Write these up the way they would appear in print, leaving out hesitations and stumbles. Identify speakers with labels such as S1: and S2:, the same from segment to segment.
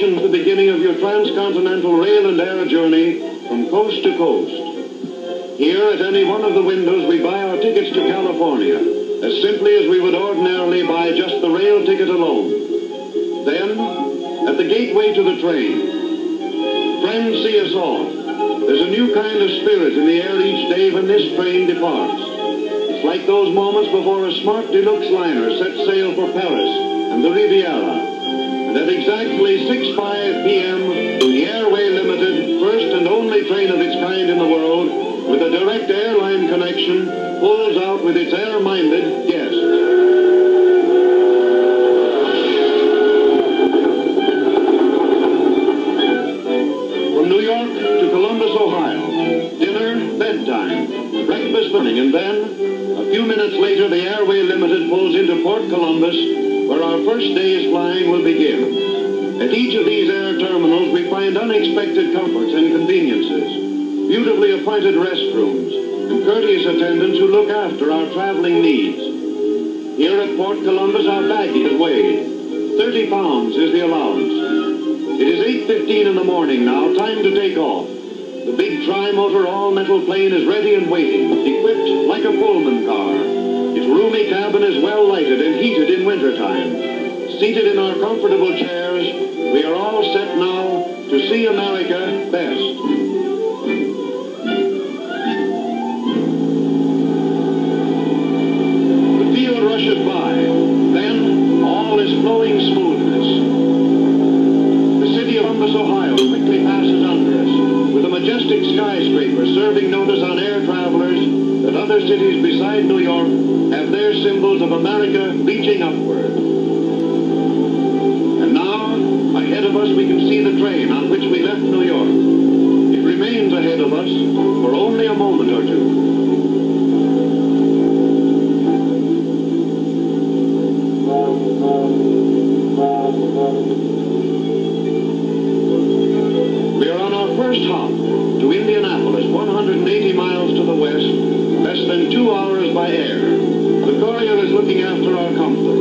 S1: means the beginning of your transcontinental rail and air journey from coast to coast. Here at any one of the windows we buy our tickets to California, as simply as we would ordinarily buy just the rail ticket alone. Then, at the gateway to the train, friends see us off. There's a new kind of spirit in the air each day when this train departs. It's like those moments before a smart deluxe liner sets sail for Paris and the Riviera. And at exactly 6:05 p.m., the Airway Limited, first and only train of its kind in the world, with a direct airline connection, pulls out with its air-minded guests. From New York to Columbus, Ohio, dinner, bedtime, breakfast, and then, a few minutes later, the Airway Limited pulls into Port Columbus, where our first day's flying will begin. At each of these air terminals, we find unexpected comforts and conveniences, beautifully appointed restrooms, and courteous attendants who look after our traveling needs. Here at Port Columbus, our baggage is weighed. 30 pounds is the allowance. It is 8:15 in the morning now, time to take off. The big tri-motor all-metal plane is ready and waiting, equipped like a Pullman car. Its roomy cabin is well lighted and heated in wintertime. Seated in our comfortable chairs, we are all set now to see America best. The field rushes by. Then, all is flowing smoothness. The city of Columbus, Ohio quickly passes under us, with a majestic skyscraper serving notice on air travelers that other cities beside New York have their symbols of America reaching upward. And now, ahead of us we can see the train on which we left New York. It remains ahead of us for only a moment or two. We are on our first hop to Indianapolis, 180 miles to the west, less than 2 hours by air. The courier is looking after our comfort.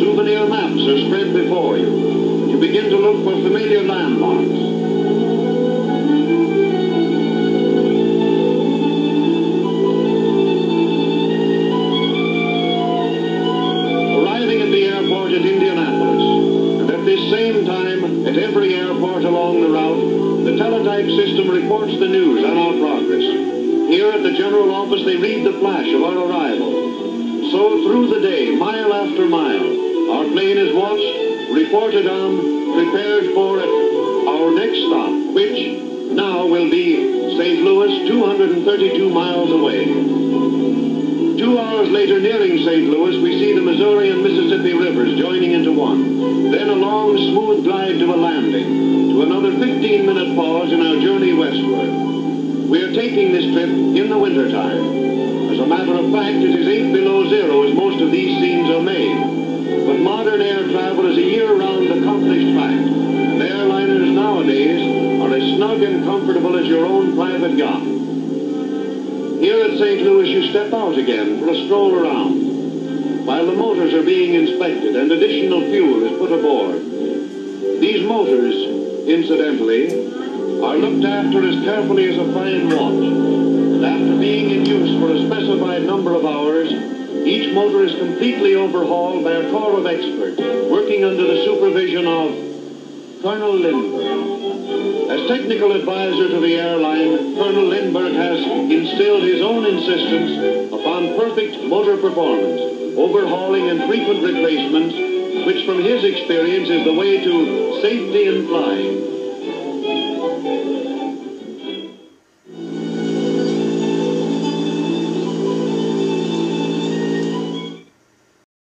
S1: Souvenir maps are spread before you. You begin to look for familiar landmarks. Arriving at the airport at Indianapolis, and at this same time, at every airport along the route, the teletype system reports the news on our progress. Here at the general office, they read the flash of our arrival. So through the day, mile after mile, our plane is watched, reported on, prepared for at our next stop, which now will be St. Louis, 232 miles away. 2 hours later, nearing St. Louis, we see the Missouri and Mississippi rivers joining into one. Then a long, smooth glide to a landing, to another 15-minute pause in our journey westward. We are taking this trip in the wintertime. As a matter of fact, it is 8 below zero as most of these scenes are made. But modern air travel is a year-round accomplished fact, and airliners nowadays are as snug and comfortable as your own private yacht. Here at St. Louis, you step out again for a stroll around, while the motors are being inspected and additional fuel is put aboard. These motors, incidentally, are looked after as carefully as a fine watch, and after being in use for a specified number of hours, each motor is completely overhauled by a corps of experts working under the supervision of Colonel Lindbergh. As technical advisor to the airline, Colonel Lindbergh has instilled his own insistence upon perfect motor performance, overhauling and frequent replacements, which from his experience is the way to safety in flying.